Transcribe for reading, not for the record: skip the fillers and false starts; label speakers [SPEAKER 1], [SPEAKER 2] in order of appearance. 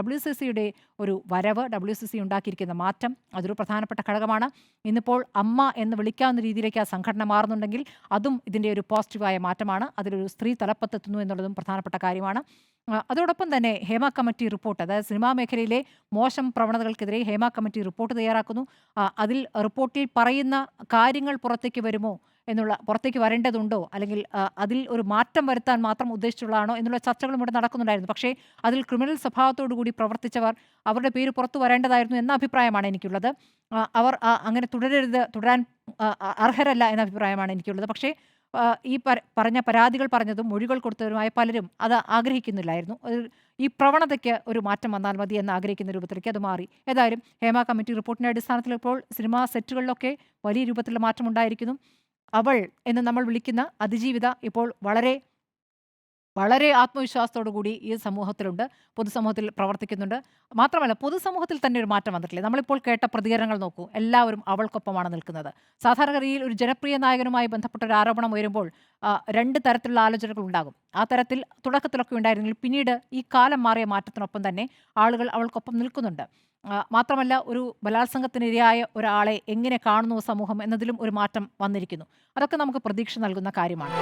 [SPEAKER 1] WCCയുടെ ഒരു വരവ്, WCC ഉണ്ടാക്കിയിരിക്കുന്ന മാറ്റം അതൊരു പ്രധാനപ്പെട്ട ഘടകമാണ്. ഇന്നിപ്പോൾ അമ്മ എന്ന് വിളിക്കാവുന്ന രീതിയിലേക്ക് ആ സംഘടന മാറുന്നുണ്ടെങ്കിൽ അതും ഇതിൻ്റെ ഒരു പോസിറ്റീവായ മാറ്റമാണ്. അതിലൊരു സ്ത്രീ തലപ്പത്തെത്തുന്നു എന്നുള്ളതും പ്രധാനപ്പെട്ട കാര്യമാണ്. അതോടൊപ്പം തന്നെ ഹേമ കമ്മിറ്റി റിപ്പോർട്ട്, അതായത് സിനിമാ മേഖലയിലെ മോശം പ്രവണതകൾക്കെതിരെ ഹേമ കമ്മിറ്റി റിപ്പോർട്ട് തയ്യാറാക്കുന്നു. അതിൽ റിപ്പോർട്ടിൽ പറയുന്ന കാര്യങ്ങൾ പുറത്തേക്ക് വരുമോ എന്നുള്ള, പുറത്തേക്ക് വരേണ്ടതുണ്ടോ, അല്ലെങ്കിൽ അതിൽ ഒരു മാറ്റം വരുത്താൻ മാത്രം ഉദ്ദേശിച്ചുള്ളതാണോ എന്നുള്ള ചർച്ചകളും ഇവിടെ നടക്കുന്നുണ്ടായിരുന്നു. പക്ഷേ അതിൽ ക്രിമിനൽ സ്വഭാവത്തോടു കൂടി പ്രവർത്തിച്ചവർ, അവരുടെ പേര് പുറത്തു വരേണ്ടതായിരുന്നു എന്ന അഭിപ്രായമാണ് എനിക്കുള്ളത്. അവർ അങ്ങനെ തുടരാൻ അർഹരല്ല എന്ന അഭിപ്രായമാണ് എനിക്കുള്ളത്. പക്ഷേ ഈ പറഞ്ഞ പരാതികൾ പറഞ്ഞതും മൊഴികൾ കൊടുത്തവരുമായ പലരും അത് ആഗ്രഹിക്കുന്നില്ലായിരുന്നു. ഈ പ്രവണതയ്ക്ക് ഒരു മാറ്റം വന്നാൽ മതി എന്ന് ആഗ്രഹിക്കുന്ന രൂപത്തിലേക്ക് അത് മാറി. ഏതായാലും ഹേമ കമ്മിറ്റി റിപ്പോർട്ടിന്റെ അടിസ്ഥാനത്തിൽ ഇപ്പോൾ സിനിമാ സെറ്റുകളിലൊക്കെ വലിയ രൂപത്തിലുള്ള മാറ്റമുണ്ടായിരിക്കുന്നു. അവൾ എന്ന് നമ്മൾ വിളിക്കുന്ന അതിജീവിത ഇപ്പോൾ വളരെ വളരെ ആത്മവിശ്വാസത്തോടു കൂടി ഈ സമൂഹത്തിലുണ്ട്, പൊതുസമൂഹത്തിൽ പ്രവർത്തിക്കുന്നുണ്ട്. മാത്രമല്ല പൊതുസമൂഹത്തിൽ തന്നെ ഒരു മാറ്റം വന്നിട്ടില്ലേ? നമ്മളിപ്പോൾ കേട്ട പ്രതികരണങ്ങൾ നോക്കൂ. എല്ലാവരും അവൾക്കൊപ്പമാണ് നിൽക്കുന്നത്. സാധാരണഗതിയിൽ ഒരു ജനപ്രിയ നായകനുമായി ബന്ധപ്പെട്ട ഒരു ആരോപണം ഉയരുമ്പോൾ 2 തരത്തിലുള്ള ആലോചനകൾ ഉണ്ടാകും. ആ തരത്തിൽ തുടക്കത്തിലൊക്കെ ഉണ്ടായിരുന്നെങ്കിൽ പിന്നീട് ഈ കാലം മാറിയ മാറ്റത്തിനൊപ്പം തന്നെ ആളുകൾ അവൾക്കൊപ്പം നിൽക്കുന്നുണ്ട്. മാത്രമല്ല ഒരു ബലാത്സംഗത്തിനിരയായ ഒരാളെ എങ്ങനെ കാണുന്നു സമൂഹം എന്നതിലും ഒരു മാറ്റം വന്നിരിക്കുന്നു. അതൊക്കെ നമുക്ക് പ്രതീക്ഷ നൽകുന്ന കാര്യമാണ്.